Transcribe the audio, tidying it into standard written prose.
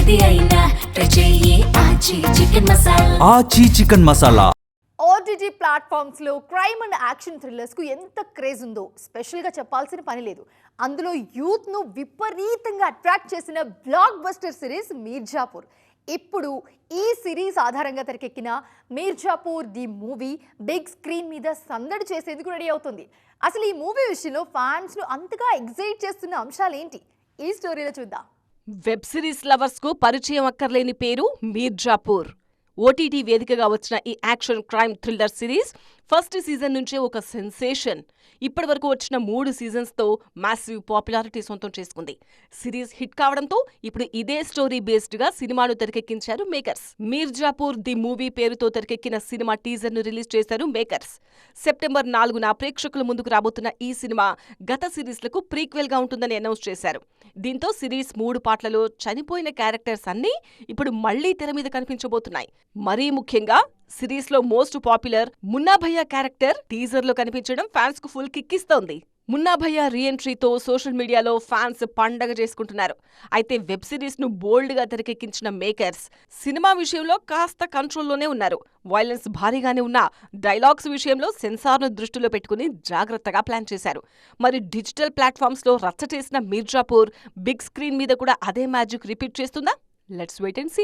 ఏది అయినా ట్రై చెయ్యి ఆచి chicken masala. Aachi chicken masala. OTT ప్లాట్ఫామ్స్లో క్రైమ్ అండ్ యాక్షన్ థ్రిల్లర్స్కు ఎంత క్రేజ్ ఉందో స్పెషల్గా చెప్పాల్సిన పని లేదు. అందులో యూత్ను విపరీతంగా అట్రాక్ట్ చేసిన బ్లాక్ బస్టర్ సిరీస్ మీర్జాపూర్. ఇప్పుడు ఈ సిరీస్ ఆధారంగా తెరకెక్కిన Mirzapur the movie big screen మీద సందడి చేసేందుకు రెడీ అవుతుంది. అసలు ఈ మూవీ విషయంలో ఫ్యాన్స్ను అంతగా ఎగ్జైట్ చేస్తున్న అంశాలు ఏంటి, ఈ స్టోరీలో చూద్దాం. వెబ్ సిరీస్ లవర్స్ కు పరిచయం అక్కర్లేని పేరు మీర్జాపూర్. ఓటీటీ వేదికగా వచ్చిన ఈ action crime thriller series first season నుంచే ఒక సెన్సేషన్. ఇప్పటి వరకు వచ్చిన 3 సీజన్స్తో మ్యాసివ్ పాపులారిటీ సొంతం చేసుకుంది. సిరీస్ హిట్ కావడంతో ఇప్పుడు ఇదే స్టోరీ బేస్డ్గా సినిమాను తెరకెక్కించారు మేకర్స్. మీర్జాపూర్ ది మూవీ పేరుతో తెరకెక్కిన సినిమా టీజర్ను రిలీజ్ చేశారు మేకర్స్. సెప్టెంబర్ 4న ప్రేక్షకుల ముందుకు రాబోతున్న ఈ సినిమా గత సిరీస్లకు ప్రీక్వెల్గా ఉంటుందని అనౌన్స్ చేశారు. దీంతో సిరీస్ 3 పార్ట్లలో చనిపోయిన క్యారెక్టర్స్ అన్నీ ఇప్పుడు మళ్లీ తెర మీద కనిపించబోతున్నాయి. మరీ ముఖ్యంగా సిరీస్లో మోస్ట్ పాపులర్ మున్నా భయ్యా క్యారెక్టర్ టీజర్లో కనిపించడం ఫ్యాన్స్ కు ఫుల్ కిక్కిస్తోంది. మున్నా భయ్యా రీఎంట్రీతో సోషల్ మీడియాలో ఫ్యాన్స్ పండగ చేసుకుంటున్నారు. అయితే వెబ్ సిరీస్ ను బోల్డ్ గా తెరకెక్కించిన మేకర్స్ సినిమా విషయంలో కాస్త కంట్రోల్లోనే ఉన్నారు. వైలెన్స్ భారీగానే ఉన్నా డైలాగ్స్ విషయంలో సెన్సార్ను దృష్టిలో పెట్టుకుని జాగ్రత్తగా ప్లాన్ చేశారు. మరి డిజిటల్ ప్లాట్ఫామ్స్ లో రచ్చ చేసిన మీర్జాపూర్ బిగ్ స్క్రీన్ మీద కూడా అదే మ్యాజిక్ రిపీట్ చేస్తుందా? Let's wait and see.